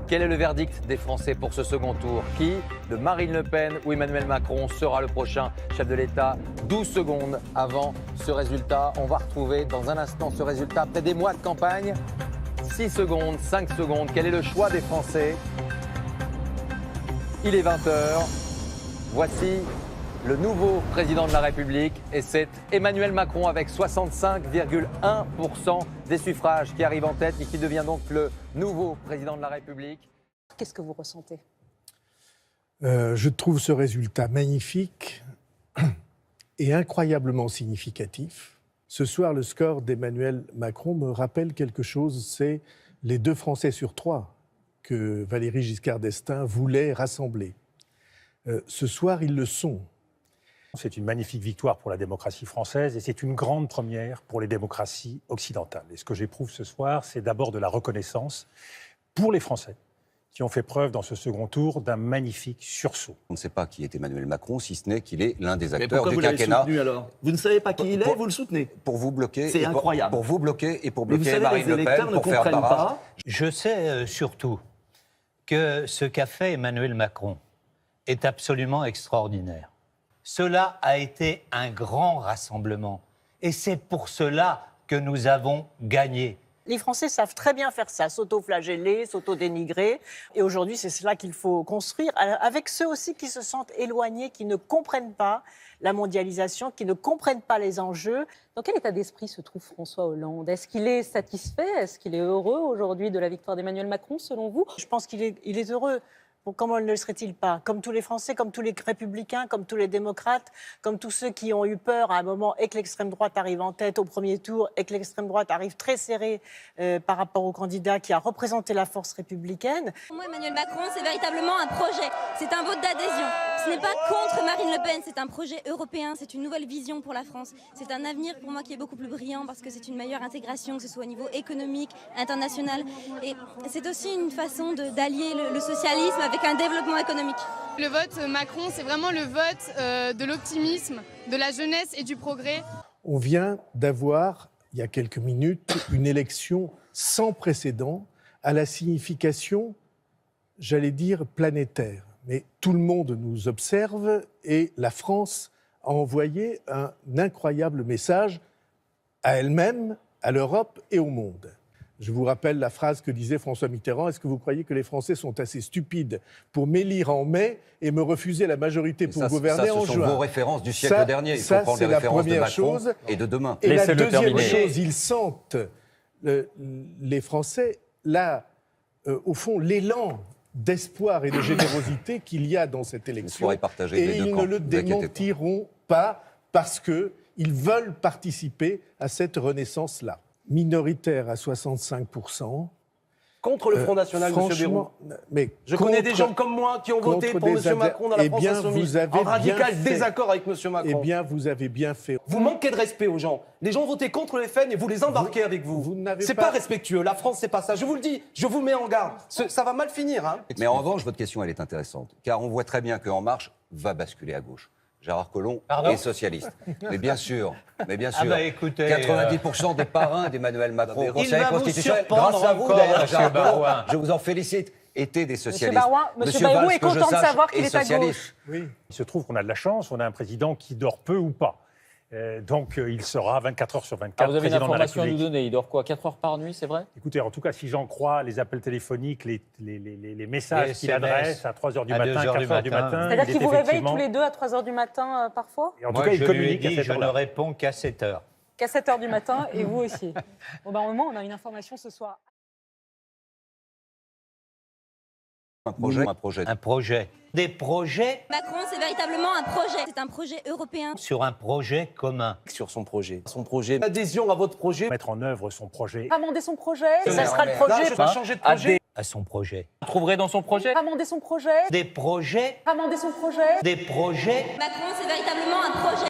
Quel est le verdict des Français pour ce second tour? Qui, de Marine Le Pen ou Emmanuel Macron, sera le prochain chef de l'État? 12 secondes avant ce résultat. On va retrouver dans un instant ce résultat après des mois de campagne. 6 secondes, 5 secondes. Quel est le choix des Français? Il est 20h. Voici le nouveau président de la République et c'est Emmanuel Macron avec 65,1% des suffrages qui arrive en tête et qui devient donc le nouveau président de la République. Qu'est-ce que vous ressentez? Je trouve ce résultat magnifique et incroyablement significatif. Ce soir, le score d'Emmanuel Macron me rappelle quelque chose, c'est les 2 Français sur 3 que Valéry Giscard d'Estaing voulait rassembler. Ce soir, ils le sont. C'est une magnifique victoire pour la démocratie française et c'est une grande première pour les démocraties occidentales. Et ce que j'éprouve ce soir, c'est d'abord de la reconnaissance pour les Français qui ont fait preuve dans ce second tour d'un magnifique sursaut. On ne sait pas qui est Emmanuel Macron, si ce n'est qu'il est l'un des Mais acteurs pourquoi du vous l'avez quinquennat. soutenu alors? Vous ne savez pas qui il est, vous le soutenez? Pour vous bloquer. C'est incroyable. Pour vous bloquer et pour Mais vous bloquer savez, Marine les Le électeurs Pen, ne pour faire comprennent barrage. pas. Je sais surtout que ce qu'a fait Emmanuel Macron est absolument extraordinaire. Cela a été un grand rassemblement et c'est pour cela que nous avons gagné. Les Français savent très bien faire ça, s'auto-flageller, s'auto-dénigrer. Et aujourd'hui, c'est cela qu'il faut construire, avec ceux aussi qui se sentent éloignés, qui ne comprennent pas la mondialisation, qui ne comprennent pas les enjeux. Dans quel état d'esprit se trouve François Hollande? Est-ce qu'il est satisfait? Est-ce qu'il est heureux aujourd'hui de la victoire d'Emmanuel Macron, selon vous? Je pense qu'il est heureux. Bon, comment ne le serait-il pas? Comme tous les Français, comme tous les républicains, comme tous les démocrates, comme tous ceux qui ont eu peur à un moment et que l'extrême droite arrive en tête au premier tour et que l'extrême droite arrive très serrée par rapport au candidat qui a représenté la force républicaine. Pour moi, Emmanuel Macron, c'est véritablement un projet. C'est un vote d'adhésion. Ce n'est pas contre Marine Le Pen, c'est un projet européen, c'est une nouvelle vision pour la France. C'est un avenir pour moi qui est beaucoup plus brillant parce que c'est une meilleure intégration, que ce soit au niveau économique, international. Et c'est aussi une façon d'allier le socialisme avec un développement économique. Le vote Macron, c'est vraiment le vote de l'optimisme, de la jeunesse et du progrès. On vient d'avoir, il y a quelques minutes, une élection sans précédent à la signification, j'allais dire, planétaire. Mais tout le monde nous observe et la France a envoyé un incroyable message à elle-même, à l'Europe et au monde. Je vous rappelle la phrase que disait François Mitterrand. Est-ce que vous croyez que les Français sont assez stupides pour m'élire en mai et me refuser la majorité pour gouverner en juin? Ce sont vos références du siècle dernier. Il faut prendre les références de Macron et de demain. Et la deuxième chose, ils sentent, les Français, là, au fond, l'élan d'espoir et de générosité qu'il y a dans cette élection. Et ils ne le démentiront pas parce qu'ils veulent participer à cette renaissance-là. Minoritaire à 65%. Contre le Front National, M. Bayrou. Mais je connais des gens comme moi qui ont voté pour M. Macron dans la France Insoumise, en radical désaccord avec M. Macron. Eh bien, vous avez bien fait. Vous manquez de respect aux gens. Les gens ont voté contre les FN et vous les embarquez avec vous. C'est pas respectueux. La France, c'est pas ça. Je vous le dis, je vous mets en garde. Ça va mal finir. Hein. Mais en revanche, votre question, elle est intéressante. Car on voit très bien qu'En Marche va basculer à gauche. Gérard Collomb est socialiste. Mais bien sûr, écoutez, 90% des parrains d'Emmanuel Macron au Conseil constitutionnel, grâce à vous d'ailleurs, Gérard Barouin. Je vous en félicite, étaient des socialistes. Monsieur Bayrou est content de savoir qu'il est à gauche. Oui. Il se trouve qu'on a de la chance, on a un président qui dort peu ou pas. Donc il sera 24 heures sur 24 vous avez une président de la information à nous République. donner, il dort quoi, 4 heures par nuit, c'est vrai? Écoutez, en tout cas, si j'en crois les appels téléphoniques, les messages qu'il adresse à 3 heures du matin, 4 heures du matin. C'est-à-dire qu'il vous réveille tous les deux à 3 heures du matin parfois? Et en tout cas, il communique à cette je ne heure-là. réponds qu'à 7 heures. Qu'à 7 heures du matin, et vous aussi. Bon, ben, au moment, on a une information ce soir. Un projet. Des projets Macron, c'est véritablement un projet. C'est un projet européen. sur un projet commun. Sur son projet. Adhésion à votre projet. Mettre en œuvre son projet. Amender son projet. Ça sera le projet. Là, je vais changer de projet. À son projet. Vous trouverez dans son projet? Amender son projet. Des projets Amender son projet. Des projets Macron, c'est véritablement un projet.